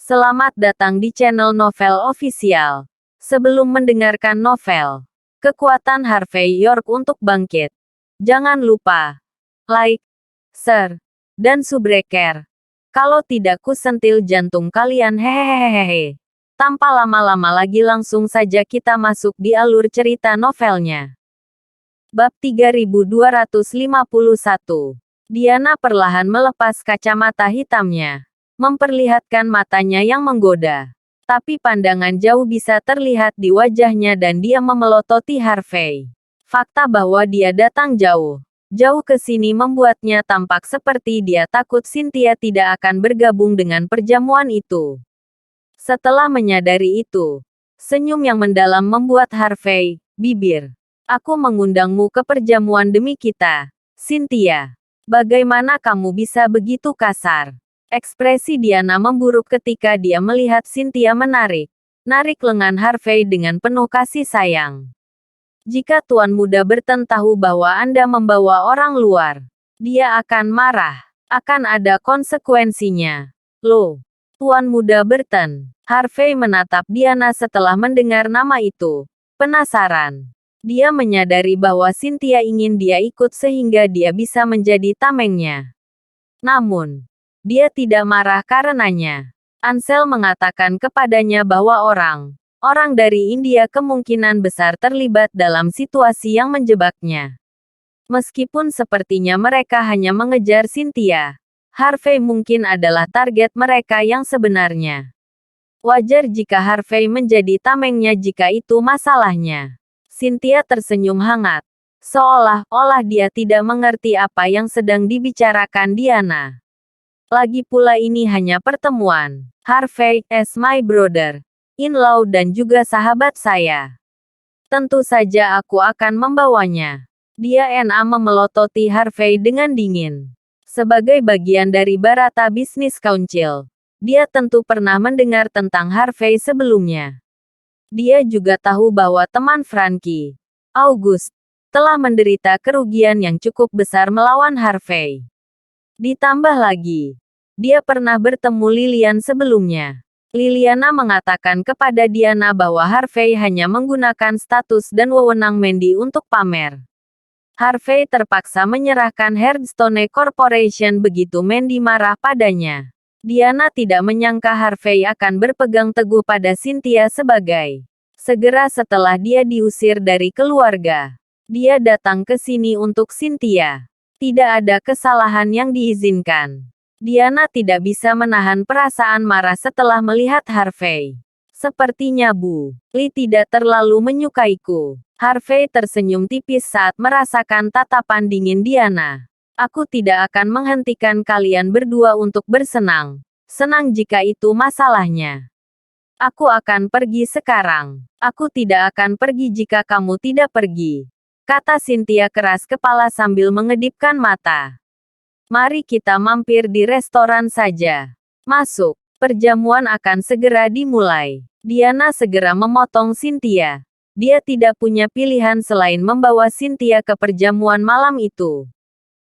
Selamat datang di channel Novel Official. Sebelum mendengarkan novel, kekuatan Harvey York untuk bangkit. Jangan lupa like, share, dan subscribe. Kalau tidak kusentil jantung kalian hehehehe. Tanpa lama-lama lagi langsung saja kita masuk di alur cerita novelnya. Bab 3251. Diana perlahan melepas kacamata hitamnya, memperlihatkan matanya yang menggoda. Tapi pandangan jauh bisa terlihat di wajahnya dan dia memelototi Harvey. Fakta bahwa dia datang jauh ke sini membuatnya tampak seperti dia takut Cynthia tidak akan bergabung dengan perjamuan itu. Setelah menyadari itu, senyum yang mendalam membuat Harvey bibir. Aku mengundangmu ke perjamuan demi kita, Cynthia. Bagaimana kamu bisa begitu kasar? Ekspresi Diana memburuk ketika dia melihat Cynthia narik lengan Harvey dengan penuh kasih sayang. Jika Tuan Muda Burton tahu bahwa Anda membawa orang luar, dia akan marah. Akan ada konsekuensinya. Loh, Tuan Muda Burton. Harvey menatap Diana setelah mendengar nama itu. Penasaran. Dia menyadari bahwa Cynthia ingin dia ikut sehingga dia bisa menjadi tamengnya. Namun, dia tidak marah karenanya. Ansel mengatakan kepadanya bahwa orang dari India kemungkinan besar terlibat dalam situasi yang menjebaknya. Meskipun sepertinya mereka hanya mengejar Cynthia, Harvey mungkin adalah target mereka yang sebenarnya. Wajar jika Harvey menjadi tamengnya jika itu masalahnya. Cynthia tersenyum hangat, seolah-olah dia tidak mengerti apa yang sedang dibicarakan Diana. Lagi pula ini hanya pertemuan. Harvey is my brother-in-law dan juga sahabat saya. Tentu saja aku akan membawanya. Diana memelototi Harvey dengan dingin. Sebagai bagian dari Barata Business Council, dia tentu pernah mendengar tentang Harvey sebelumnya. Dia juga tahu bahwa teman Frankie, August, telah menderita kerugian yang cukup besar melawan Harvey. Ditambah lagi, dia pernah bertemu Lilian sebelumnya. Liliana mengatakan kepada Diana bahwa Harvey hanya menggunakan status dan wewenang Mandy untuk pamer. Harvey terpaksa menyerahkan Hearthstone Corporation begitu Mandy marah padanya. Diana tidak menyangka Harvey akan berpegang teguh pada Cynthia segera setelah dia diusir dari keluarga. Dia datang ke sini untuk Cynthia. Tidak ada kesalahan yang diizinkan. Diana tidak bisa menahan perasaan marah setelah melihat Harvey. Sepertinya Bu Lee tidak terlalu menyukaiku. Harvey tersenyum tipis saat merasakan tatapan dingin Diana. Aku tidak akan menghentikan kalian berdua untuk bersenang. Senang jika itu masalahnya. Aku akan pergi sekarang. Aku tidak akan pergi jika kamu tidak pergi, kata Cynthia keras kepala sambil mengedipkan mata. Mari kita mampir di restoran saja. Masuk. Perjamuan akan segera dimulai. Diana segera memotong Cynthia. Dia tidak punya pilihan selain membawa Cynthia ke perjamuan malam itu.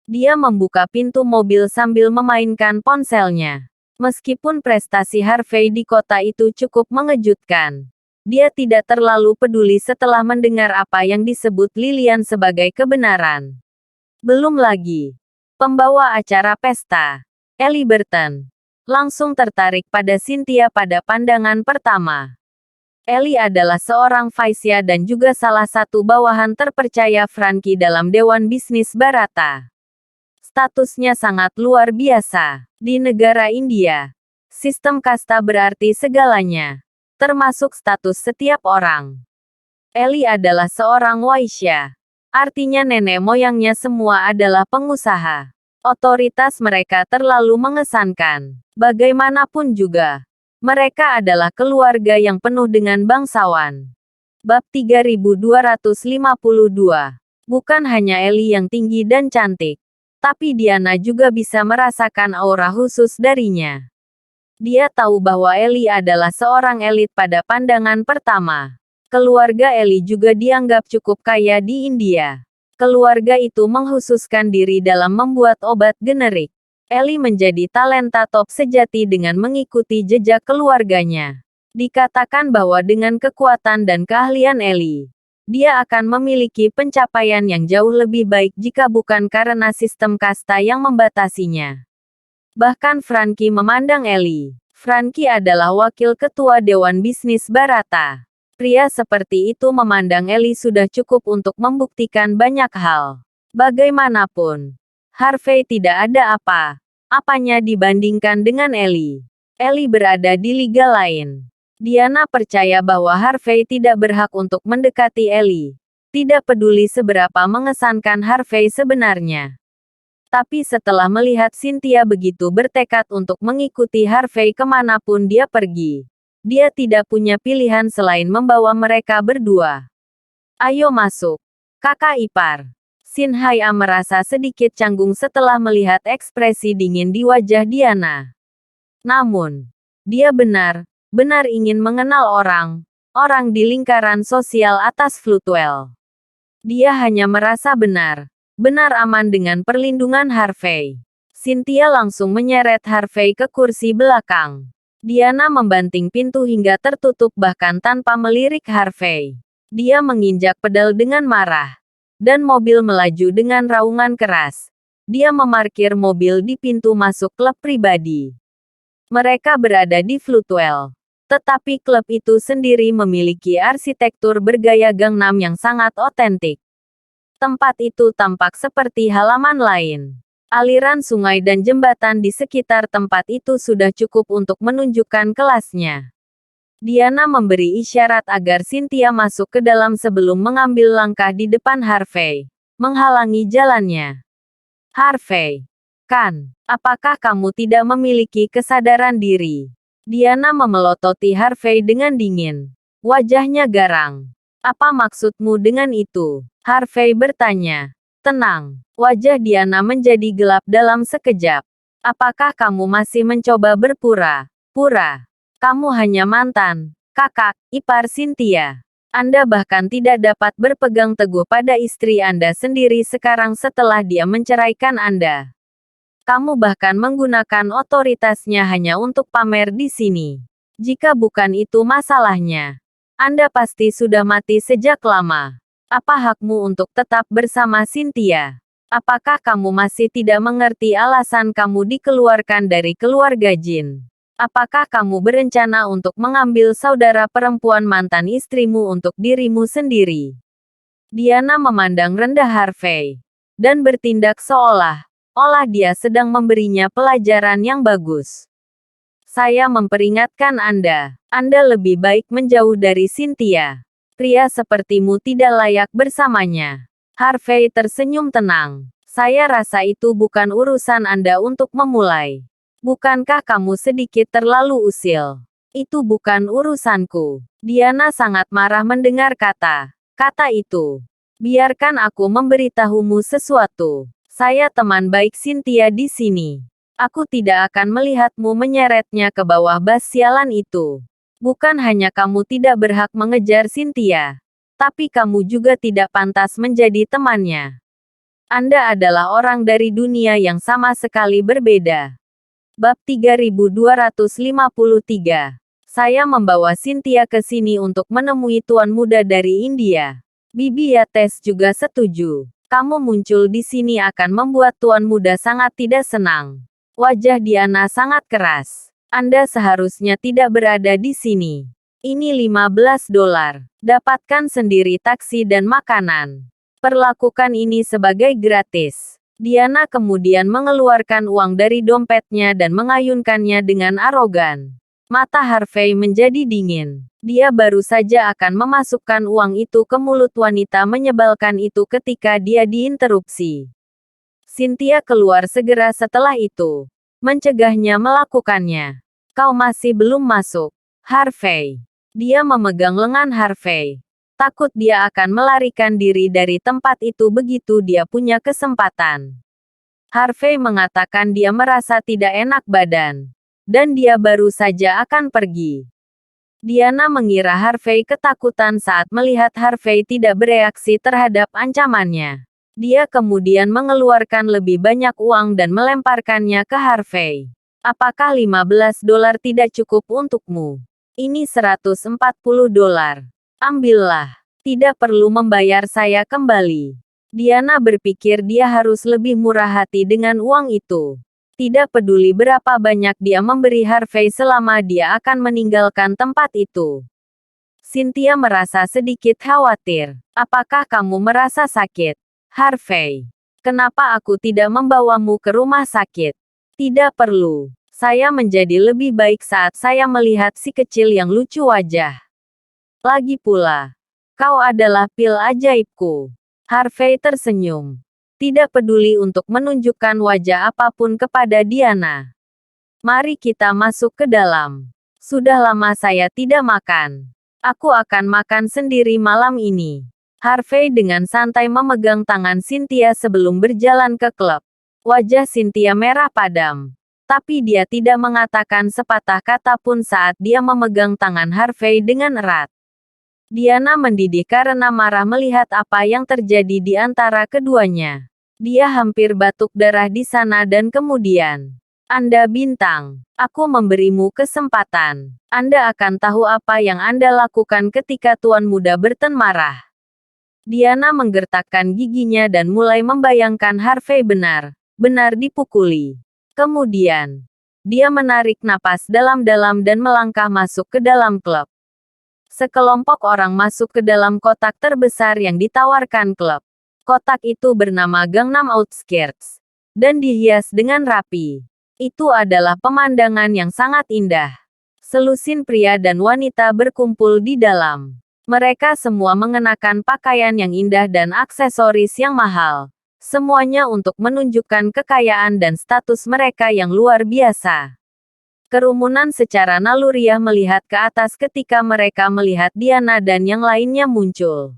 Dia membuka pintu mobil sambil memainkan ponselnya. Meskipun prestasi Harvey di kota itu cukup mengejutkan, dia tidak terlalu peduli setelah mendengar apa yang disebut Lilian sebagai kebenaran. Belum lagi, pembawa acara pesta, Ellie Burton, langsung tertarik pada Cynthia pada pandangan pertama. Ellie adalah seorang vaisya dan juga salah satu bawahan terpercaya Frankie dalam Dewan Bisnis Barata. Statusnya sangat luar biasa. Di negara India, sistem kasta berarti segalanya, termasuk status setiap orang. Ellie adalah seorang waisya. Artinya nenek moyangnya semua adalah pengusaha. Otoritas mereka terlalu mengesankan. Bagaimanapun juga, mereka adalah keluarga yang penuh dengan bangsawan. Bab 3252. Bukan hanya Ellie yang tinggi dan cantik, tapi Diana juga bisa merasakan aura khusus darinya. Dia tahu bahwa Ellie adalah seorang elit pada pandangan pertama. Keluarga Ellie juga dianggap cukup kaya di India. Keluarga itu mengkhususkan diri dalam membuat obat generik. Ellie menjadi talenta top sejati dengan mengikuti jejak keluarganya. Dikatakan bahwa dengan kekuatan dan keahlian Ellie, dia akan memiliki pencapaian yang jauh lebih baik jika bukan karena sistem kasta yang membatasinya. Bahkan Frankie memandang Ellie. Frankie adalah wakil ketua Dewan Bisnis Barata. Pria seperti itu memandang Ellie sudah cukup untuk membuktikan banyak hal. Bagaimanapun, Harvey tidak ada apa-apanya dibandingkan dengan Ellie. Ellie berada di liga lain. Diana percaya bahwa Harvey tidak berhak untuk mendekati Ellie. Tidak peduli seberapa mengesankan Harvey sebenarnya. Tapi setelah melihat Cynthia begitu bertekad untuk mengikuti Harvey kemanapun dia pergi, dia tidak punya pilihan selain membawa mereka berdua. Ayo masuk, kakak ipar. Shin Hai-a merasa sedikit canggung setelah melihat ekspresi dingin di wajah Diana. Namun, dia benar-benar ingin mengenal orang di lingkaran sosial atas Floodwell. Dia hanya merasa benar aman dengan perlindungan Harvey. Cynthia langsung menyeret Harvey ke kursi belakang. Diana membanting pintu hingga tertutup bahkan tanpa melirik Harvey. Dia menginjak pedal dengan marah. Dan mobil melaju dengan raungan keras. Dia memarkir mobil di pintu masuk klub pribadi. Mereka berada di Floodwell. Tetapi klub itu sendiri memiliki arsitektur bergaya Gangnam yang sangat otentik. Tempat itu tampak seperti halaman lain. Aliran sungai dan jembatan di sekitar tempat itu sudah cukup untuk menunjukkan kelasnya. Diana memberi isyarat agar Cynthia masuk ke dalam sebelum mengambil langkah di depan Harvey, menghalangi jalannya. Harvey, apakah kamu tidak memiliki kesadaran diri? Diana memelototi Harvey dengan dingin. Wajahnya garang. Apa maksudmu dengan itu? Harvey bertanya. Tenang. Wajah Diana menjadi gelap dalam sekejap. Apakah kamu masih mencoba berpura-pura? Kamu hanya mantan kakak ipar Cynthia. Anda bahkan tidak dapat berpegang teguh pada istri Anda sendiri sekarang setelah dia menceraikan Anda. Kamu bahkan menggunakan otoritasnya hanya untuk pamer di sini. Jika bukan itu masalahnya, Anda pasti sudah mati sejak lama. Apa hakmu untuk tetap bersama Cynthia? Apakah kamu masih tidak mengerti alasan kamu dikeluarkan dari keluarga Jin? Apakah kamu berencana untuk mengambil saudara perempuan mantan istrimu untuk dirimu sendiri? Diana memandang rendah Harvey. Dan bertindak seolah-olah dia sedang memberinya pelajaran yang bagus. Saya memperingatkan Anda. Anda lebih baik menjauh dari Cynthia. Pria sepertimu tidak layak bersamanya. Harvey tersenyum tenang. Saya rasa itu bukan urusan Anda untuk memulai. Bukankah kamu sedikit terlalu usil? Itu bukan urusanku. Diana sangat marah mendengar kata itu. Biarkan aku memberitahumu sesuatu. Saya teman baik Cynthia di sini. Aku tidak akan melihatmu menyeretnya ke bawah bas sialan itu. Bukan hanya kamu tidak berhak mengejar Cynthia, tapi kamu juga tidak pantas menjadi temannya. Anda adalah orang dari dunia yang sama sekali berbeda. Bab 3253. Saya membawa Cynthia ke sini untuk menemui tuan muda dari India. Bibi Yates juga setuju. Kamu muncul di sini akan membuat tuan muda sangat tidak senang. Wajah Diana sangat keras. Anda seharusnya tidak berada di sini. Ini $15. Dapatkan sendiri taksi dan makanan. Perlakukan ini sebagai gratis. Diana kemudian mengeluarkan uang dari dompetnya dan mengayunkannya dengan arogan. Mata Harvey menjadi dingin. Dia baru saja akan memasukkan uang itu ke mulut wanita menyebalkan itu ketika dia diinterupsi. Cynthia keluar segera setelah itu. Mencegahnya melakukannya. Kau masih belum masuk, Harvey. Dia memegang lengan Harvey. Takut dia akan melarikan diri dari tempat itu begitu dia punya kesempatan. Harvey mengatakan dia merasa tidak enak badan. Dan dia baru saja akan pergi. Diana mengira Harvey ketakutan saat melihat Harvey tidak bereaksi terhadap ancamannya. Dia kemudian mengeluarkan lebih banyak uang dan melemparkannya ke Harvey. Apakah $15 tidak cukup untukmu? Ini $140. Ambillah. Tidak perlu membayar saya kembali. Diana berpikir dia harus lebih murah hati dengan uang itu. Tidak peduli berapa banyak dia memberi Harvey selama dia akan meninggalkan tempat itu. Cynthia merasa sedikit khawatir. Apakah kamu merasa sakit, Harvey? Kenapa aku tidak membawamu ke rumah sakit? Tidak perlu. Saya menjadi lebih baik saat saya melihat si kecil yang lucu wajah. Lagi pula, kau adalah pil ajaibku. Harvey tersenyum. Tidak peduli untuk menunjukkan wajah apapun kepada Diana. Mari kita masuk ke dalam. Sudah lama saya tidak makan. Aku akan makan sendiri malam ini. Harvey dengan santai memegang tangan Cynthia sebelum berjalan ke klub. Wajah Cynthia merah padam. Tapi dia tidak mengatakan sepatah kata pun saat dia memegang tangan Harvey dengan erat. Diana mendidih karena marah melihat apa yang terjadi di antara keduanya. Dia hampir batuk darah di sana dan kemudian, Anda bintang, aku memberimu kesempatan. Anda akan tahu apa yang Anda lakukan ketika Tuan Muda Burton marah. Diana menggertakkan giginya dan mulai membayangkan Harvey benar-benar dipukuli. Kemudian, dia menarik napas dalam-dalam dan melangkah masuk ke dalam klub. Sekelompok orang masuk ke dalam kotak terbesar yang ditawarkan klub. Kotak itu bernama Gangnam Outskirts, dan dihias dengan rapi. Itu adalah pemandangan yang sangat indah. Selusin pria dan wanita berkumpul di dalam. Mereka semua mengenakan pakaian yang indah dan aksesoris yang mahal. Semuanya untuk menunjukkan kekayaan dan status mereka yang luar biasa. Kerumunan secara naluriah melihat ke atas ketika mereka melihat Diana dan yang lainnya muncul.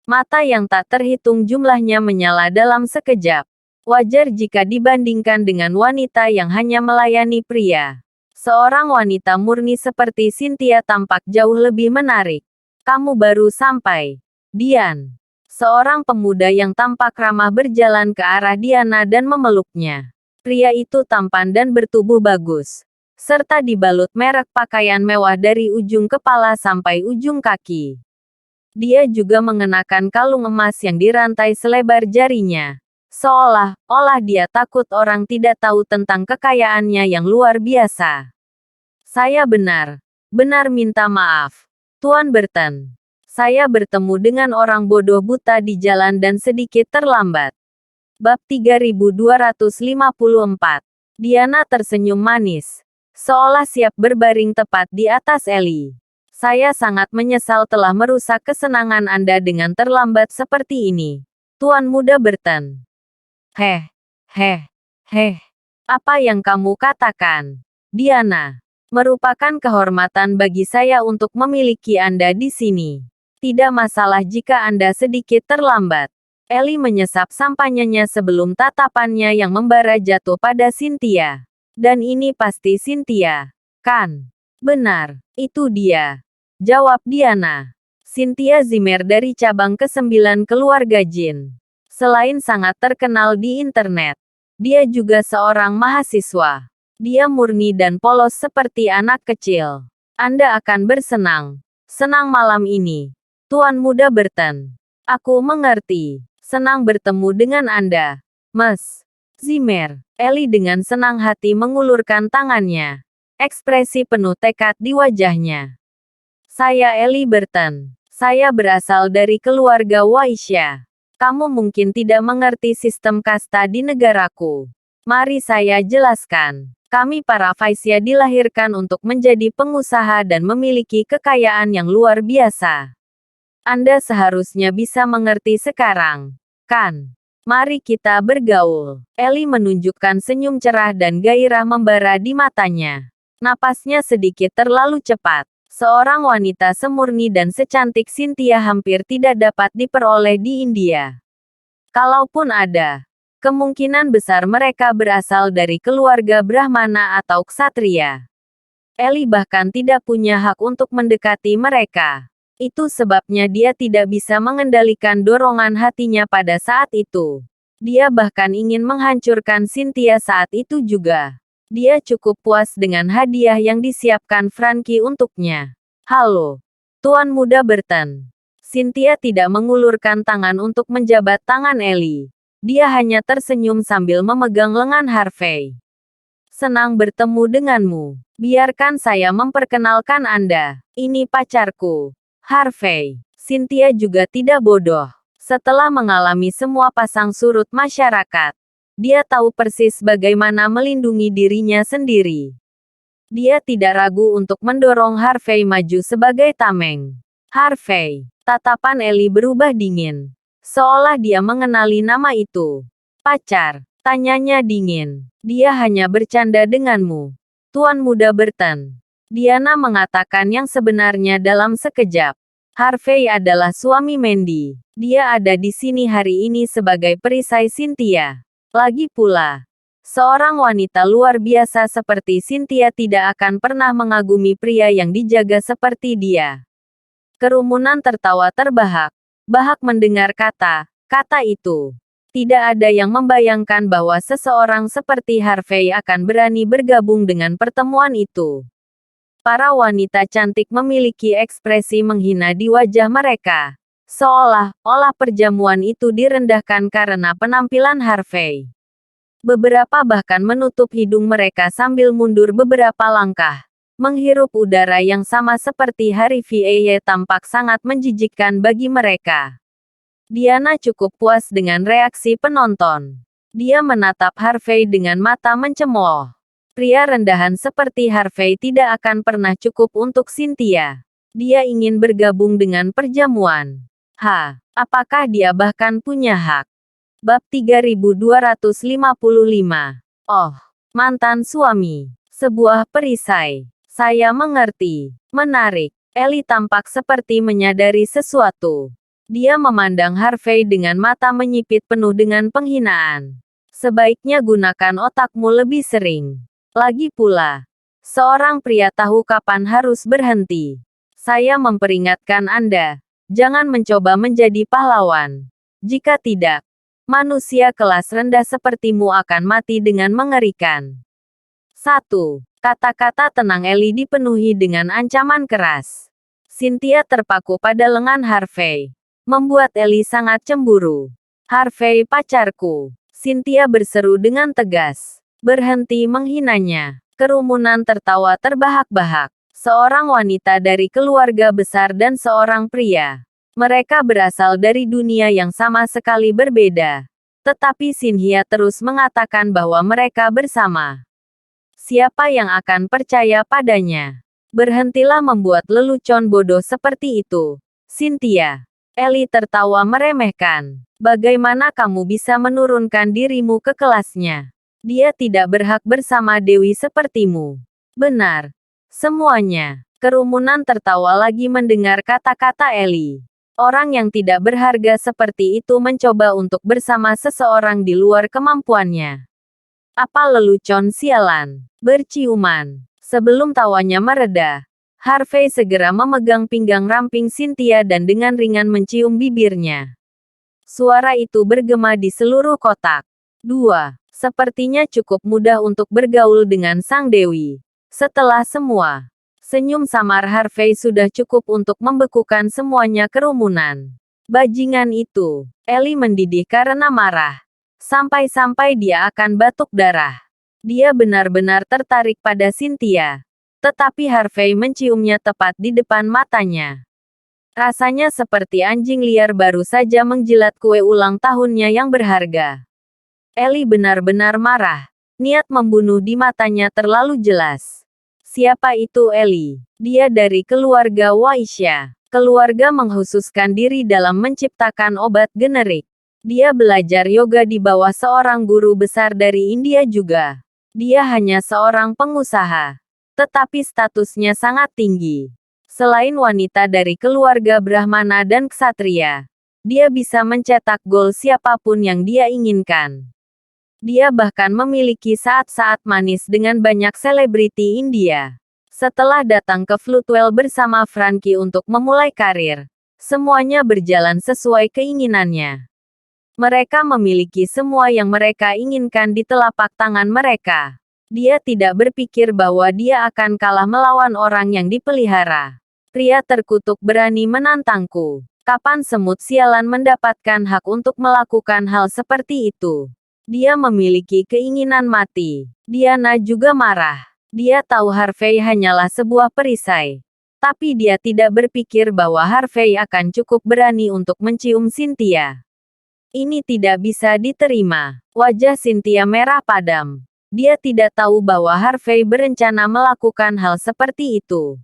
Mata yang tak terhitung jumlahnya menyala dalam sekejap. Wajar jika dibandingkan dengan wanita yang hanya melayani pria. Seorang wanita murni seperti Cynthia tampak jauh lebih menarik. Kamu baru sampai, Dian. Seorang pemuda yang tampak ramah berjalan ke arah Diana dan memeluknya. Pria itu tampan dan bertubuh bagus, serta dibalut merek pakaian mewah dari ujung kepala sampai ujung kaki. Dia juga mengenakan kalung emas yang dirantai selebar jarinya. Seolah-olah dia takut orang tidak tahu tentang kekayaannya yang luar biasa. Saya benar-benar minta maaf, Tuan Burton. Saya bertemu dengan orang bodoh buta di jalan dan sedikit terlambat. Bab 3254. Diana tersenyum manis, seolah siap berbaring tepat di atas Ellie. Saya sangat menyesal telah merusak kesenangan Anda dengan terlambat seperti ini, Tuan Muda Burton. Heh. Apa yang kamu katakan, Diana? Merupakan kehormatan bagi saya untuk memiliki Anda di sini. Tidak masalah jika Anda sedikit terlambat. Ellie menyesap sampanyanya sebelum tatapannya yang membara jatuh pada Cynthia. Dan ini pasti Cynthia, kan? Benar, itu dia. Jawab Diana. Cynthia Zimmer dari cabang ke-9 keluarga Jin. Selain sangat terkenal di internet, dia juga seorang mahasiswa. Dia murni dan polos seperti anak kecil. Anda akan senang malam ini, Tuan Muda Burton. Aku mengerti. Senang bertemu dengan Anda, Mas Zimmer. Ellie dengan senang hati mengulurkan tangannya. Ekspresi penuh tekad di wajahnya. Saya Ellie Burton. Saya berasal dari keluarga Waisya. Kamu mungkin tidak mengerti sistem kasta di negaraku. Mari saya jelaskan. Kami para Vaisya dilahirkan untuk menjadi pengusaha dan memiliki kekayaan yang luar biasa. Anda seharusnya bisa mengerti sekarang, kan? Mari kita bergaul. Ellie menunjukkan senyum cerah dan gairah membara di matanya. Napasnya sedikit terlalu cepat. Seorang wanita semurni dan secantik Cynthia hampir tidak dapat diperoleh di India. Kalaupun ada, kemungkinan besar mereka berasal dari keluarga Brahmana atau ksatria. Ellie bahkan tidak punya hak untuk mendekati mereka. Itu sebabnya dia tidak bisa mengendalikan dorongan hatinya pada saat itu. Dia bahkan ingin menghancurkan Cynthia saat itu juga. Dia cukup puas dengan hadiah yang disiapkan Frankie untuknya. Halo, Tuan Muda Burton. Cynthia tidak mengulurkan tangan untuk menjabat tangan Ellie. Dia hanya tersenyum sambil memegang lengan Harvey. Senang bertemu denganmu. Biarkan saya memperkenalkan Anda. Ini pacarku, Harvey. Cynthia juga tidak bodoh. Setelah mengalami semua pasang surut masyarakat, dia tahu persis bagaimana melindungi dirinya sendiri. Dia tidak ragu untuk mendorong Harvey maju sebagai tameng. Harvey, tatapan Ellie berubah dingin. Seolah dia mengenali nama itu. Pacar, tanyanya dingin. Dia hanya bercanda denganmu, Tuan Muda Burton. Diana mengatakan yang sebenarnya dalam sekejap. Harvey adalah suami Mandy. Dia ada di sini hari ini sebagai perisai Cynthia. Lagi pula, seorang wanita luar biasa seperti Cynthia tidak akan pernah mengagumi pria yang dijaga seperti dia. Kerumunan tertawa terbahak-bahak mendengar kata-kata itu. Tidak ada yang membayangkan bahwa seseorang seperti Harvey akan berani bergabung dengan pertemuan itu. Para wanita cantik memiliki ekspresi menghina di wajah mereka. Seolah-olah perjamuan itu direndahkan karena penampilan Harvey. Beberapa bahkan menutup hidung mereka sambil mundur beberapa langkah. Menghirup udara yang sama seperti Harvey tampak sangat menjijikkan bagi mereka. Diana cukup puas dengan reaksi penonton. Dia menatap Harvey dengan mata mencemooh. Pria rendahan seperti Harvey tidak akan pernah cukup untuk Cynthia. Dia ingin bergabung dengan perjamuan. Apakah dia bahkan punya hak? Bab 3255. Oh, mantan suami. Sebuah perisai. Saya mengerti. Menarik. Ellie tampak seperti menyadari sesuatu. Dia memandang Harvey dengan mata menyipit penuh dengan penghinaan. Sebaiknya gunakan otakmu lebih sering. Lagi pula, seorang pria tahu kapan harus berhenti. Saya memperingatkan Anda, jangan mencoba menjadi pahlawan. Jika tidak, manusia kelas rendah sepertimu akan mati dengan mengerikan. 1. Kata-kata tenang Ellie dipenuhi dengan ancaman keras. Cynthia terpaku pada lengan Harvey, membuat Ellie sangat cemburu. Harvey pacarku, Cynthia berseru dengan tegas. Berhenti menghinanya. Kerumunan tertawa terbahak-bahak. Seorang wanita dari keluarga besar dan seorang pria. Mereka berasal dari dunia yang sama sekali berbeda. Tetapi Cynthia terus mengatakan bahwa mereka bersama. Siapa yang akan percaya padanya? Berhentilah membuat lelucon bodoh seperti itu, Cynthia. Ellie tertawa meremehkan. Bagaimana kamu bisa menurunkan dirimu ke kelasnya? Dia tidak berhak bersama Dewi sepertimu. Benar. Semuanya. Kerumunan tertawa lagi mendengar kata-kata Ellie. Orang yang tidak berharga seperti itu mencoba untuk bersama seseorang di luar kemampuannya. Apa lelucon sialan? Berciuman. Sebelum tawanya mereda, Harvey segera memegang pinggang ramping Cynthia dan dengan ringan mencium bibirnya. Suara itu bergema di seluruh kotak. 2. Sepertinya cukup mudah untuk bergaul dengan sang dewi. Setelah semua, senyum samar Harvey sudah cukup untuk membekukan semuanya kerumunan. Bajingan itu, Ellie mendidih karena marah. Sampai-sampai dia akan batuk darah. Dia benar-benar tertarik pada Cynthia. Tetapi Harvey menciumnya tepat di depan matanya. Rasanya seperti anjing liar baru saja menjilat kue ulang tahunnya yang berharga. Ellie benar-benar marah. Niat membunuh di matanya terlalu jelas. Siapa itu Ellie? Dia dari keluarga Waisya. Keluarga menghususkan diri dalam menciptakan obat generik. Dia belajar yoga di bawah seorang guru besar dari India juga. Dia hanya seorang pengusaha. Tetapi statusnya sangat tinggi. Selain wanita dari keluarga Brahmana dan Ksatria, dia bisa mencetak gol siapapun yang dia inginkan. Dia bahkan memiliki saat-saat manis dengan banyak selebriti India. Setelah datang ke Floodwell bersama Frankie untuk memulai karir, semuanya berjalan sesuai keinginannya. Mereka memiliki semua yang mereka inginkan di telapak tangan mereka. Dia tidak berpikir bahwa dia akan kalah melawan orang yang dipelihara. Pria terkutuk berani menantangku. Kapan semut sialan mendapatkan hak untuk melakukan hal seperti itu? Dia memiliki keinginan mati. Diana juga marah. Dia tahu Harvey hanyalah sebuah perisai. Tapi dia tidak berpikir bahwa Harvey akan cukup berani untuk mencium Cynthia. Ini tidak bisa diterima. Wajah Cynthia merah padam. Dia tidak tahu bahwa Harvey berencana melakukan hal seperti itu.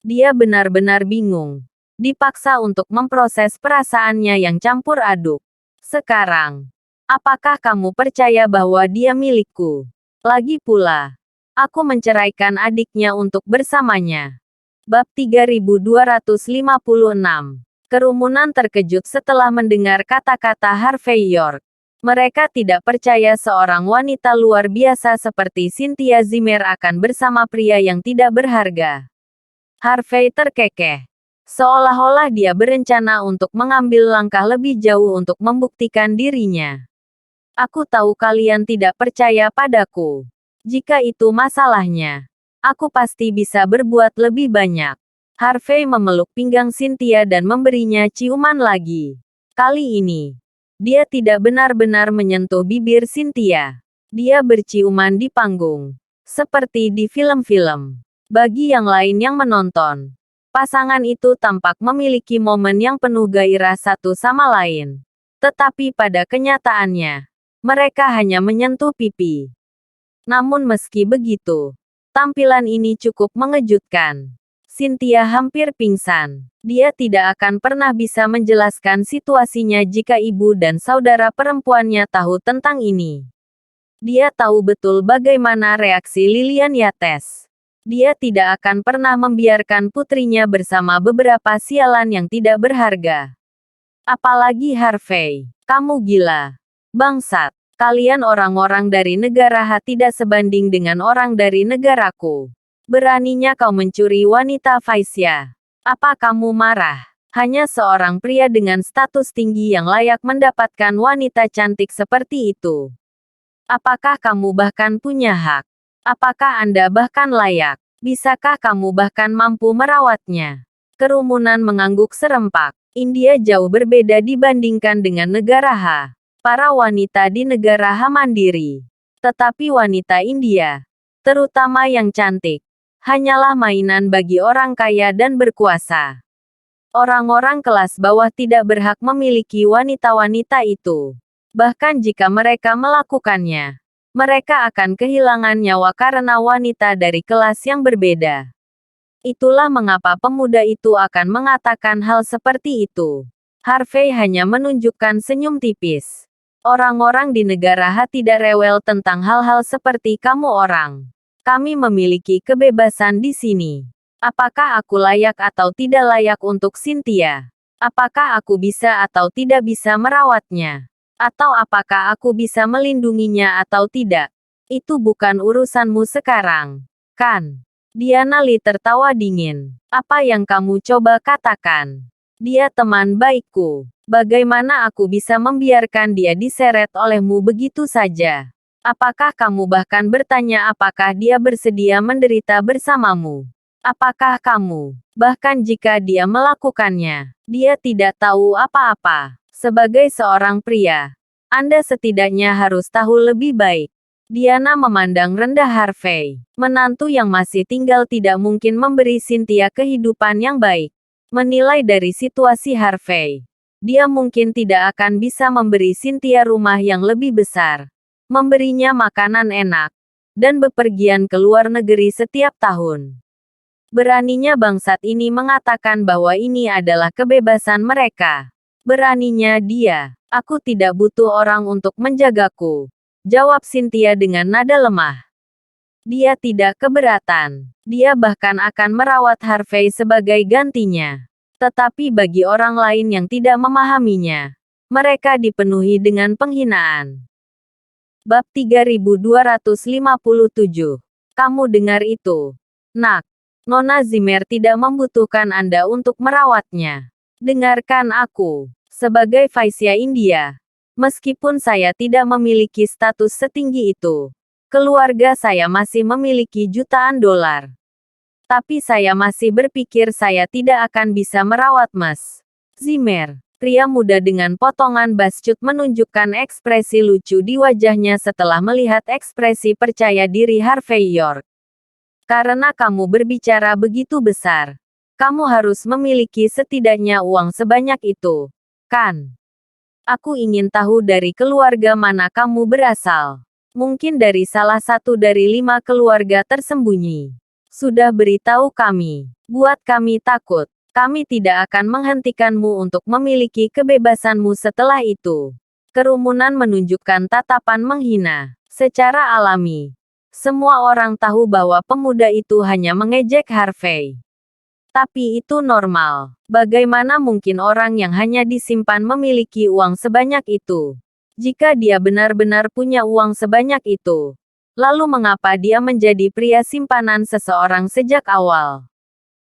Dia benar-benar bingung. Dipaksa untuk memproses perasaannya yang campur aduk. Sekarang, apakah kamu percaya bahwa dia milikku? Lagi pula, aku menceraikan adiknya untuk bersamanya. Bab 3256. Kerumunan terkejut setelah mendengar kata-kata Harvey York. Mereka tidak percaya seorang wanita luar biasa seperti Cynthia Zimmer akan bersama pria yang tidak berharga. Harvey terkekeh. Seolah-olah dia berencana untuk mengambil langkah lebih jauh untuk membuktikan dirinya. Aku tahu kalian tidak percaya padaku. Jika itu masalahnya, aku pasti bisa berbuat lebih banyak. Harvey memeluk pinggang Cynthia dan memberinya ciuman lagi. Kali ini, dia tidak benar-benar menyentuh bibir Cynthia. Dia berciuman di panggung, seperti di film-film. Bagi yang lain yang menonton, pasangan itu tampak memiliki momen yang penuh gairah satu sama lain. Tetapi pada kenyataannya, mereka hanya menyentuh pipi. Namun meski begitu, tampilan ini cukup mengejutkan. Cynthia hampir pingsan. Dia tidak akan pernah bisa menjelaskan situasinya jika ibu dan saudara perempuannya tahu tentang ini. Dia tahu betul bagaimana reaksi Lilian Yates. Dia tidak akan pernah membiarkan putrinya bersama beberapa sialan yang tidak berharga. Apalagi Harvey. Kamu gila. Bangsat. Kalian orang-orang dari negara H tidak sebanding dengan orang dari negaraku. Beraninya kau mencuri wanita Vaisya. Apa kamu marah? Hanya seorang pria dengan status tinggi yang layak mendapatkan wanita cantik seperti itu. Apakah kamu bahkan punya hak? Apakah Anda bahkan layak? Bisakah kamu bahkan mampu merawatnya? Kerumunan mengangguk serempak. India jauh berbeda dibandingkan dengan negara H. Para wanita di negara H mandiri. Tetapi wanita India, terutama yang cantik, hanyalah mainan bagi orang kaya dan berkuasa. Orang-orang kelas bawah tidak berhak memiliki wanita-wanita itu. Bahkan jika mereka melakukannya, mereka akan kehilangan nyawa karena wanita dari kelas yang berbeda. Itulah mengapa pemuda itu akan mengatakan hal seperti itu. Harvey hanya menunjukkan senyum tipis. Orang-orang di negara H tidak rewel tentang hal-hal seperti kamu orang. Kami memiliki kebebasan di sini. Apakah aku layak atau tidak layak untuk Cynthia? Apakah aku bisa atau tidak bisa merawatnya? Atau apakah aku bisa melindunginya atau tidak? Itu bukan urusanmu sekarang, kan? Diana Lee tertawa dingin. Apa yang kamu coba katakan? Dia teman baikku. Bagaimana aku bisa membiarkan dia diseret olehmu begitu saja? Apakah kamu bahkan bertanya apakah dia bersedia menderita bersamamu? Apakah kamu, bahkan jika dia melakukannya, dia tidak tahu apa-apa? Sebagai seorang pria, Anda setidaknya harus tahu lebih baik. Diana memandang rendah Harvey. Menantu yang masih tinggal tidak mungkin memberi Cynthia kehidupan yang baik. Menilai dari situasi Harvey, dia mungkin tidak akan bisa memberi Cynthia rumah yang lebih besar, memberinya makanan enak, dan bepergian ke luar negeri setiap tahun. Beraninya bangsat ini mengatakan bahwa ini adalah kebebasan mereka. Beraninya dia, aku tidak butuh orang untuk menjagaku, jawab Cynthia dengan nada lemah. Dia tidak keberatan. Dia bahkan akan merawat Harvey sebagai gantinya. Tetapi bagi orang lain yang tidak memahaminya, mereka dipenuhi dengan penghinaan. Bab 3257. Kamu dengar itu? Nak, Nona Zimmer tidak membutuhkan Anda untuk merawatnya. Dengarkan aku. Sebagai Vaisya India, meskipun saya tidak memiliki status setinggi itu, keluarga saya masih memiliki jutaan dolar. Tapi saya masih berpikir saya tidak akan bisa merawat Mas Zimmer. Pria muda dengan potongan bascut menunjukkan ekspresi lucu di wajahnya setelah melihat ekspresi percaya diri Harvey York. Karena kamu berbicara begitu besar, kamu harus memiliki setidaknya uang sebanyak itu, kan? Aku ingin tahu dari keluarga mana kamu berasal. Mungkin dari salah satu dari 5 keluarga tersembunyi. Sudah beritahu kami, buat kami takut. Kami tidak akan menghentikanmu untuk memiliki kebebasanmu setelah itu. Kerumunan menunjukkan tatapan menghina. Secara alami, semua orang tahu bahwa pemuda itu hanya mengejek Harvey. Tapi itu normal. Bagaimana mungkin orang yang hanya disimpan memiliki uang sebanyak itu? Jika dia benar-benar punya uang sebanyak itu, lalu mengapa dia menjadi pria simpanan seseorang sejak awal?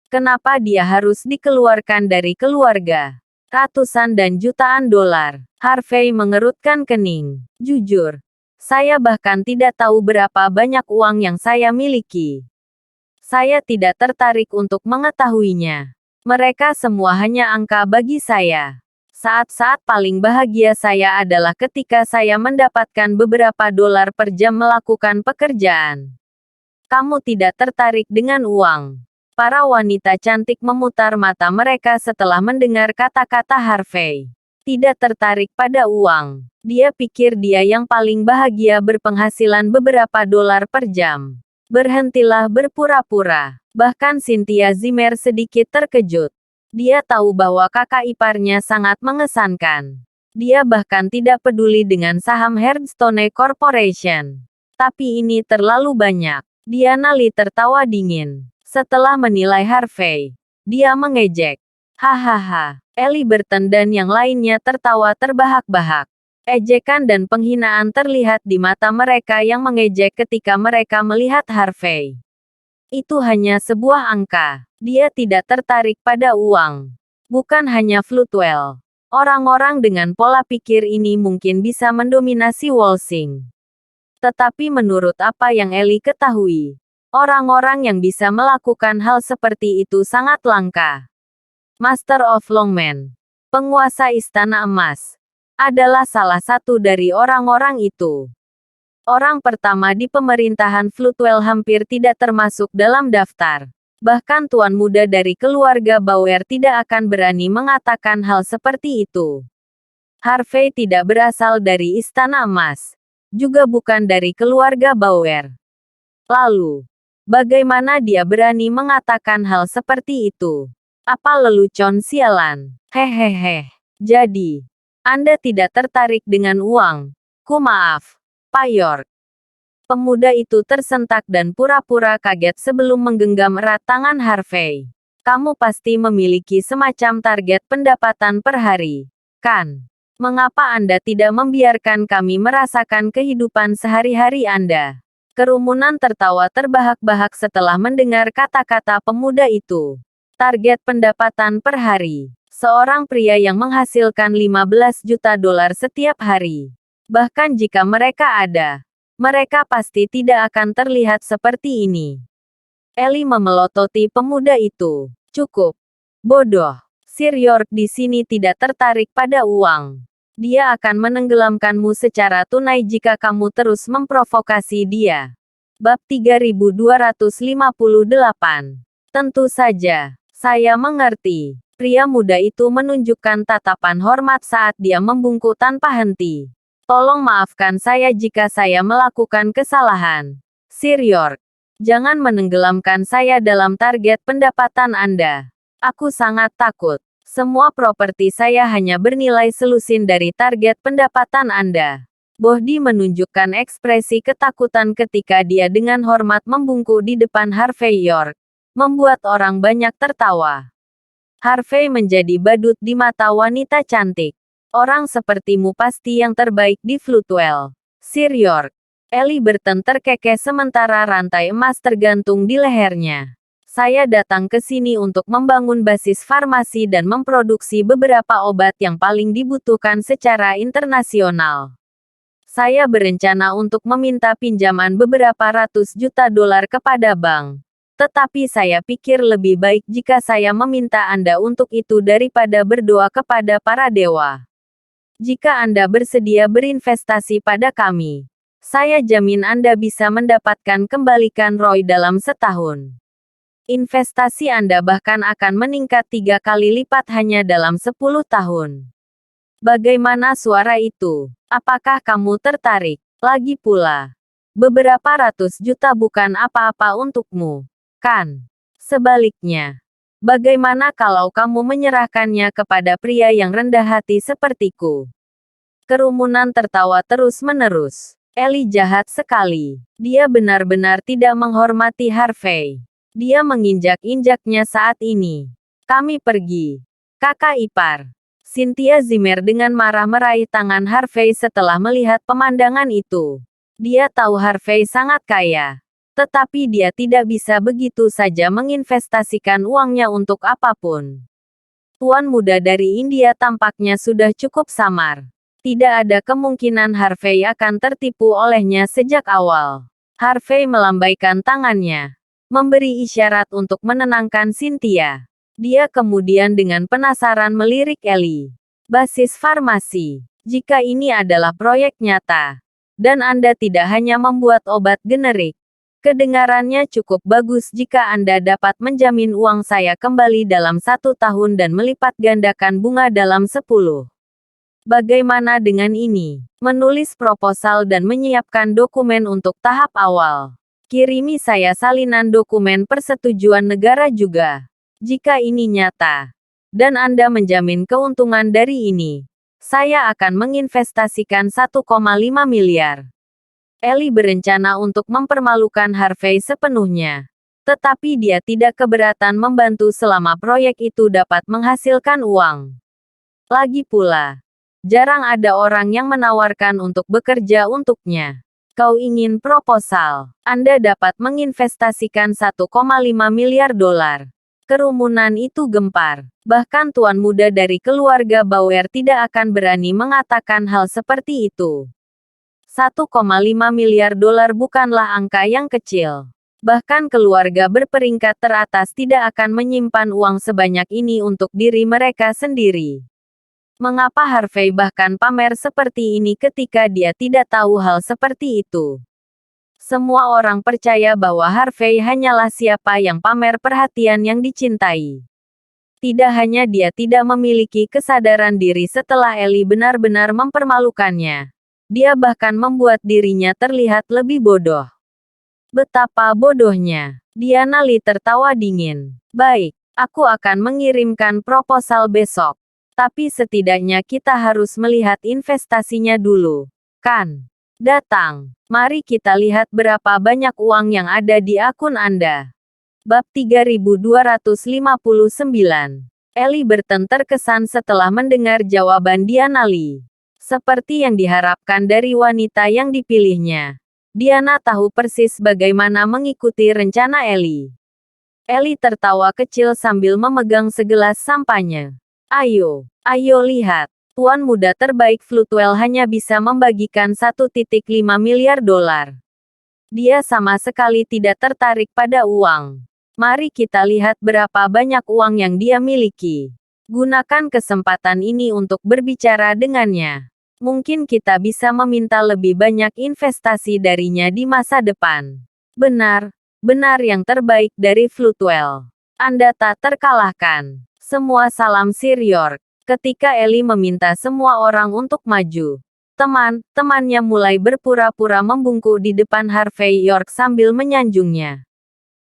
Kenapa dia harus dikeluarkan dari keluarga? Ratusan dan jutaan dolar. Harvey mengerutkan kening. Jujur, saya bahkan tidak tahu berapa banyak uang yang saya miliki. Saya tidak tertarik untuk mengetahuinya. Mereka semua hanya angka bagi saya. Saat-saat paling bahagia saya adalah ketika saya mendapatkan beberapa dolar per jam melakukan pekerjaan. Kamu tidak tertarik dengan uang. Para wanita cantik memutar mata mereka setelah mendengar kata-kata Harvey. Tidak tertarik pada uang. Dia pikir dia yang paling bahagia berpenghasilan beberapa dolar per jam. Berhentilah berpura-pura. Bahkan Cynthia Zimmer sedikit terkejut. Dia tahu bahwa kakak iparnya sangat mengesankan. Dia bahkan tidak peduli dengan saham Hearthstone Corporation. Tapi ini terlalu banyak. Diana Lee tertawa dingin. Setelah menilai Harvey, dia mengejek. Hahaha. Ellie Burton dan yang lainnya tertawa terbahak-bahak. Ejekan dan penghinaan terlihat di mata mereka yang mengejek ketika mereka melihat Harvey. Itu hanya sebuah angka. Dia tidak tertarik pada uang. Bukan hanya Floodwell. Orang-orang dengan pola pikir ini mungkin bisa mendominasi Walsing. Tetapi menurut apa yang Ellie ketahui, orang-orang yang bisa melakukan hal seperti itu sangat langka. Master of Longman, penguasa Istana Emas, adalah salah satu dari orang-orang itu. Orang pertama di pemerintahan Floodwell hampir tidak termasuk dalam daftar. Bahkan tuan muda dari keluarga Bauer tidak akan berani mengatakan hal seperti itu. Harvey tidak berasal dari Istana Emas, juga bukan dari keluarga Bauer. Lalu, bagaimana dia berani mengatakan hal seperti itu? Apa lelucon sialan? Hehehe. Jadi, Anda tidak tertarik dengan uang? Ku maaf, Pak York. Pemuda itu tersentak dan pura-pura kaget sebelum menggenggam erat tangan Harvey. Kamu pasti memiliki semacam target pendapatan per hari, kan? Mengapa Anda tidak membiarkan kami merasakan kehidupan sehari-hari Anda? Kerumunan tertawa terbahak-bahak setelah mendengar kata-kata pemuda itu. Target pendapatan per hari. Seorang pria yang menghasilkan 15 juta dolar setiap hari. Bahkan jika mereka ada, mereka pasti tidak akan terlihat seperti ini. Ellie memelototi pemuda itu. Cukup. Bodoh. Sir York di sini tidak tertarik pada uang. Dia akan menenggelamkanmu secara tunai jika kamu terus memprovokasi dia. Bab 3258. Tentu saja, saya mengerti. Pria muda itu menunjukkan tatapan hormat saat dia membungkuk tanpa henti. Tolong maafkan saya jika saya melakukan kesalahan. Sir York, jangan menenggelamkan saya dalam target pendapatan Anda. Aku sangat takut. Semua properti saya hanya bernilai selusin dari target pendapatan Anda. Bohdi menunjukkan ekspresi ketakutan ketika dia dengan hormat membungkuk di depan Harvey York, membuat orang banyak tertawa. Harvey menjadi badut di mata wanita cantik. Orang sepertimu pasti yang terbaik di Floodwell, Sir York. Ellie Burton terkekeh sementara rantai emas tergantung di lehernya. Saya datang ke sini untuk membangun basis farmasi dan memproduksi beberapa obat yang paling dibutuhkan secara internasional. Saya berencana untuk meminta pinjaman beberapa ratus juta dolar kepada bank. Tetapi saya pikir lebih baik jika saya meminta Anda untuk itu daripada berdoa kepada para dewa. Jika Anda bersedia berinvestasi pada kami, saya jamin Anda bisa mendapatkan kembalikan ROI dalam setahun. Investasi Anda bahkan akan meningkat 3 kali lipat hanya dalam 10 tahun. Bagaimana suara itu? Apakah kamu tertarik? Lagi pula, beberapa ratus juta bukan apa-apa untukmu, kan? Sebaliknya, bagaimana kalau kamu menyerahkannya kepada pria yang rendah hati sepertiku? Kerumunan tertawa terus-menerus. Ellie jahat sekali. Dia benar-benar tidak menghormati Harvey. Dia menginjak-injaknya saat ini. Kami pergi. Kakak ipar. Cynthia Zimmer dengan marah meraih tangan Harvey setelah melihat pemandangan itu. Dia tahu Harvey sangat kaya. Tetapi dia tidak bisa begitu saja menginvestasikan uangnya untuk apapun. Tuan muda dari India tampaknya sudah cukup samar. Tidak ada kemungkinan Harvey akan tertipu olehnya sejak awal. Harvey melambaikan tangannya, memberi isyarat untuk menenangkan Cynthia. Dia kemudian dengan penasaran melirik Ellie. Basis farmasi. Jika ini adalah proyek nyata, dan Anda tidak hanya membuat obat generik, kedengarannya cukup bagus jika Anda dapat menjamin uang saya kembali dalam 1 tahun dan melipat gandakan bunga dalam 10. Bagaimana dengan ini? Menulis proposal dan menyiapkan dokumen untuk tahap awal. Kirimi saya salinan dokumen persetujuan negara juga. Jika ini nyata, dan Anda menjamin keuntungan dari ini, saya akan menginvestasikan 1,5 miliar. Ellie berencana untuk mempermalukan Harvey sepenuhnya. Tetapi dia tidak keberatan membantu selama proyek itu dapat menghasilkan uang. Lagi pula, jarang ada orang yang menawarkan untuk bekerja untuknya. Kau ingin proposal? Anda dapat menginvestasikan 1,5 miliar dolar. Kerumunan itu gempar. Bahkan tuan muda dari keluarga Bauer tidak akan berani mengatakan hal seperti itu. 1,5 miliar dolar bukanlah angka yang kecil. Bahkan keluarga berperingkat teratas tidak akan menyimpan uang sebanyak ini untuk diri mereka sendiri. Mengapa Harvey bahkan pamer seperti ini ketika dia tidak tahu hal seperti itu? Semua orang percaya bahwa Harvey hanyalah siapa yang pamer perhatian yang dicintai. Tidak hanya dia tidak memiliki kesadaran diri setelah Ellie benar-benar mempermalukannya. Dia bahkan membuat dirinya terlihat lebih bodoh. Betapa bodohnya. Diana Lee tertawa dingin. Baik, aku akan mengirimkan proposal besok. Tapi setidaknya kita harus melihat investasinya dulu, kan? Datang. Mari kita lihat berapa banyak uang yang ada di akun Anda. Bab 3259. Ellie Burton terkesan setelah mendengar jawaban Diana Lee. Seperti yang diharapkan dari wanita yang dipilihnya, Diana tahu persis bagaimana mengikuti rencana Ellie. Ellie tertawa kecil sambil memegang segelas sampahnya. Ayo lihat. Tuan muda terbaik Floodwell hanya bisa membagikan 1,5 miliar dolar. Dia sama sekali tidak tertarik pada uang. Mari kita lihat berapa banyak uang yang dia miliki. Gunakan kesempatan ini untuk berbicara dengannya. Mungkin kita bisa meminta lebih banyak investasi darinya di masa depan. Benar yang terbaik dari Floodwell. Anda tak terkalahkan. Semua salam Sir York. Ketika Ellie meminta semua orang untuk maju, teman-temannya mulai berpura-pura membungkuk di depan Harvey York sambil menyanjungnya.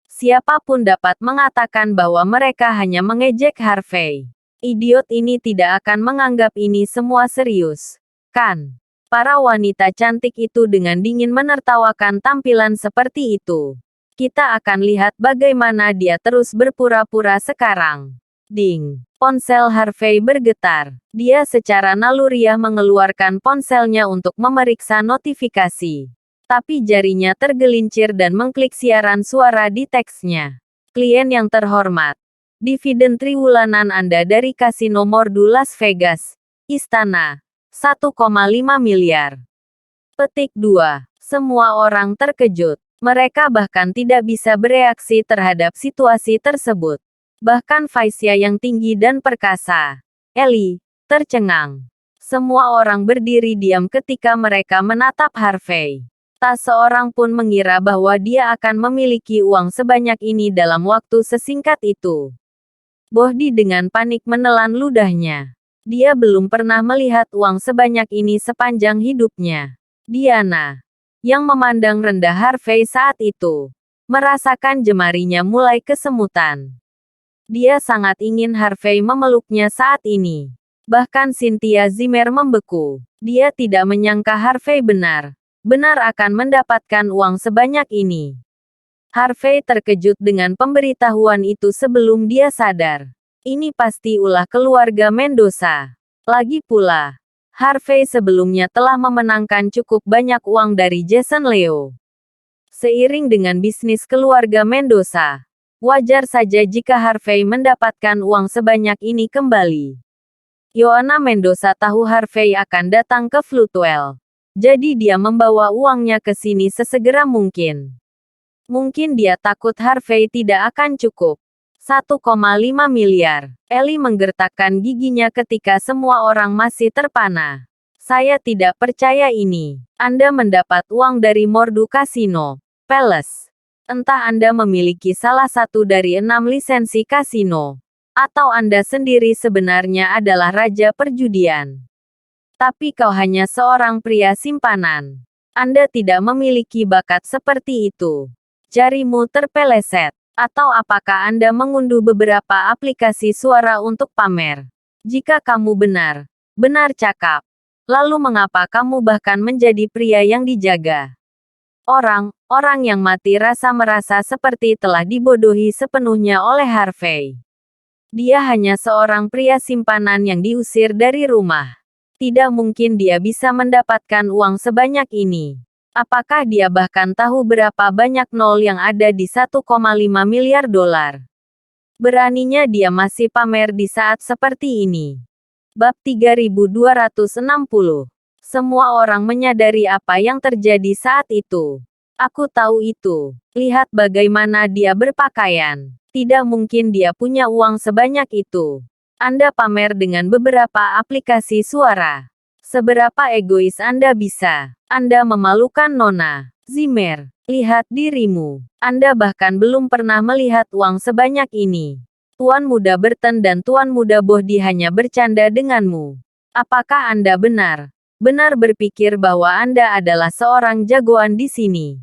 Siapapun dapat mengatakan bahwa mereka hanya mengejek Harvey. Idiot ini tidak akan menganggap ini semua serius, kan? Para wanita cantik itu dengan dingin menertawakan tampilan seperti itu. Kita akan lihat bagaimana dia terus berpura-pura sekarang. Ding. Ponsel Harvey bergetar. Dia secara naluriah mengeluarkan ponselnya untuk memeriksa notifikasi. Tapi jarinya tergelincir dan mengklik siaran suara di teksnya. Klien yang terhormat. Dividen triwulan Anda dari Kasino Mordu Las Vegas, Istana, 1,5 miliar. Petik 2. Semua orang terkejut. Mereka bahkan tidak bisa bereaksi terhadap situasi tersebut. Bahkan Faisya yang tinggi dan perkasa, Ellie, tercengang. Semua orang berdiri diam ketika mereka menatap Harvey. Tak seorang pun mengira bahwa dia akan memiliki uang sebanyak ini dalam waktu sesingkat itu. Bohdi dengan panik menelan ludahnya. Dia belum pernah melihat uang sebanyak ini sepanjang hidupnya. Diana, yang memandang rendah Harvey saat itu, merasakan jemarinya mulai kesemutan. Dia sangat ingin Harvey memeluknya saat ini. Bahkan Cynthia Zimmer membeku. Dia tidak menyangka Harvey benar akan mendapatkan uang sebanyak ini. Harvey terkejut dengan pemberitahuan itu sebelum dia sadar. Ini pasti ulah keluarga Mendoza. Lagi pula, Harvey sebelumnya telah memenangkan cukup banyak uang dari Jason Leo. Seiring dengan bisnis keluarga Mendoza, wajar saja jika Harvey mendapatkan uang sebanyak ini kembali. Yoana Mendoza tahu Harvey akan datang ke Floodwell. Jadi dia membawa uangnya ke sini sesegera mungkin. Mungkin dia takut Harvey tidak akan cukup. 1,5 miliar. Ellie menggertakkan giginya ketika semua orang masih terpana. Saya tidak percaya ini. Anda mendapat uang dari Mordu Casino Palace. Entah Anda memiliki salah satu dari 6 lisensi kasino. Atau Anda sendiri sebenarnya adalah raja perjudian. Tapi kau hanya seorang pria simpanan. Anda tidak memiliki bakat seperti itu. Jarimu terpeleset. Atau apakah Anda mengunduh beberapa aplikasi suara untuk pamer? Jika kamu benar cakap. Lalu mengapa kamu bahkan menjadi pria yang dijaga? Orang yang mati rasa merasa seperti telah dibodohi sepenuhnya oleh Harvey. Dia hanya seorang pria simpanan yang diusir dari rumah. Tidak mungkin dia bisa mendapatkan uang sebanyak ini. Apakah dia bahkan tahu berapa banyak nol yang ada di 1,5 miliar dolar? Beraninya dia masih pamer di saat seperti ini. Bab 3260. Semua orang menyadari apa yang terjadi saat itu. Aku tahu itu. Lihat bagaimana dia berpakaian. Tidak mungkin dia punya uang sebanyak itu. Anda pamer dengan beberapa aplikasi suara. Seberapa egois Anda bisa? Anda memalukan Nona Zimmer. Lihat dirimu. Anda bahkan belum pernah melihat uang sebanyak ini. Tuan Muda Burton dan Tuan Muda Bohdi hanya bercanda denganmu. Apakah Anda benar berpikir bahwa Anda adalah seorang jagoan di sini?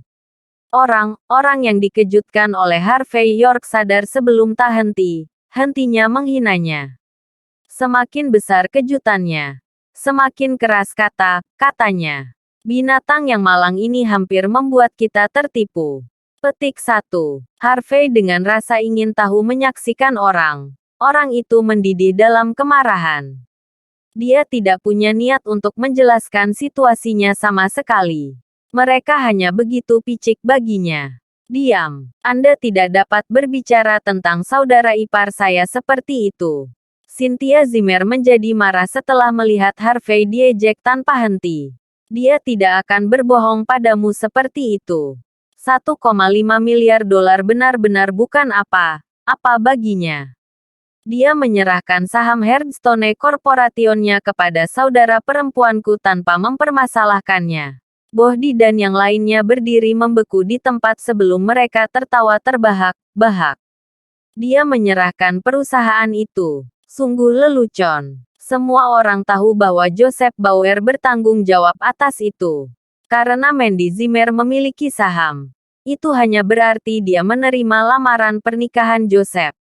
Orang yang dikejutkan oleh Harvey York sadar sebelum tak hentinya menghinanya. Semakin besar kejutannya, semakin keras katanya. Binatang yang malang ini hampir membuat kita tertipu. Petik 1. Harvey dengan rasa ingin tahu menyaksikan orang itu mendidih dalam kemarahan. Dia tidak punya niat untuk menjelaskan situasinya sama sekali. Mereka hanya begitu picik baginya. Diam. Anda tidak dapat berbicara tentang saudara ipar saya seperti itu. Cynthia Zimmer menjadi marah setelah melihat Harvey diejek tanpa henti. Dia tidak akan berbohong padamu seperti itu. 1,5 miliar dolar benar-benar bukan apa baginya. Dia menyerahkan saham Hearthstone Corporation-nya kepada saudara perempuanku tanpa mempermasalahkannya. Bohdi dan yang lainnya berdiri membeku di tempat sebelum mereka tertawa terbahak-bahak. Dia menyerahkan perusahaan itu. Sungguh lelucon. Semua orang tahu bahwa Joseph Bauer bertanggung jawab atas itu. Karena Mandy Zimmer memiliki saham. Itu hanya berarti dia menerima lamaran pernikahan Joseph.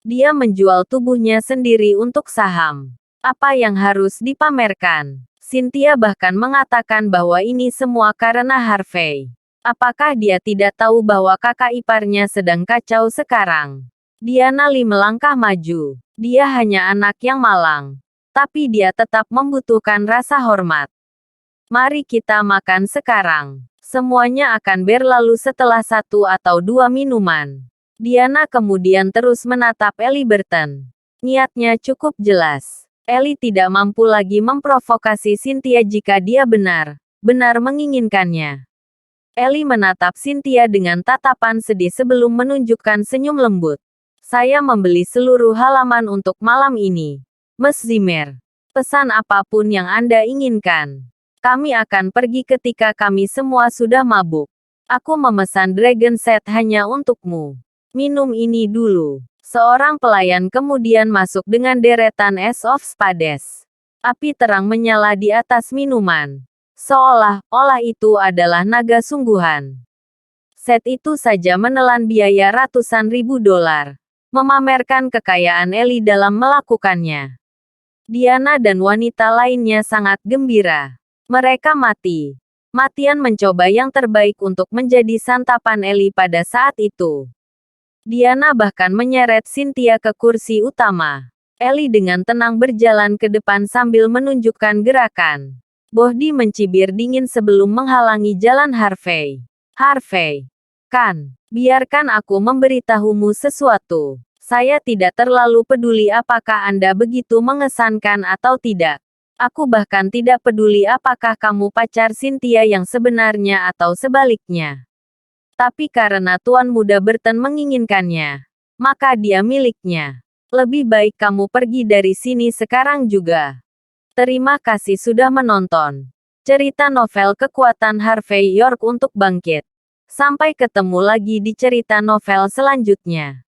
Dia menjual tubuhnya sendiri untuk saham. Apa yang harus dipamerkan? Cynthia bahkan mengatakan bahwa ini semua karena Harvey. Apakah dia tidak tahu bahwa kakak iparnya sedang kacau sekarang? Diana Lee melangkah maju. Dia hanya anak yang malang. Tapi dia tetap membutuhkan rasa hormat. Mari kita makan sekarang. Semuanya akan berlalu setelah 1 atau 2 minuman. Diana kemudian terus menatap Ellie Burton. Niatnya cukup jelas. Ellie tidak mampu lagi memprovokasi Cynthia jika dia benar-benar menginginkannya. Ellie menatap Cynthia dengan tatapan sedih sebelum menunjukkan senyum lembut. Saya membeli seluruh halaman untuk malam ini. Miss Zimmer. Pesan apapun yang Anda inginkan. Kami akan pergi ketika kami semua sudah mabuk. Aku memesan Dragon Set hanya untukmu. Minum ini dulu. Seorang pelayan kemudian masuk dengan deretan Ace of Spades. Api terang menyala di atas minuman. Seolah-olah itu adalah naga sungguhan. Set itu saja menelan biaya ratusan ribu dolar. Memamerkan kekayaan Ellie dalam melakukannya. Diana dan wanita lainnya sangat gembira. Mereka mati-matian mencoba yang terbaik untuk menjadi santapan Ellie pada saat itu. Diana bahkan menyeret Cynthia ke kursi utama. Ellie dengan tenang berjalan ke depan sambil menunjukkan gerakan. Bohdi mencibir dingin sebelum menghalangi jalan Harvey. Harvey. Biarkan aku memberitahumu sesuatu. Saya tidak terlalu peduli apakah Anda begitu mengesankan atau tidak. Aku bahkan tidak peduli apakah kamu pacar Cynthia yang sebenarnya atau sebaliknya. Tapi karena Tuan Muda Burton menginginkannya, maka dia miliknya. Lebih baik kamu pergi dari sini sekarang juga. Terima kasih sudah menonton. Cerita novel kekuatan Harvey York untuk bangkit. Sampai ketemu lagi di cerita novel selanjutnya.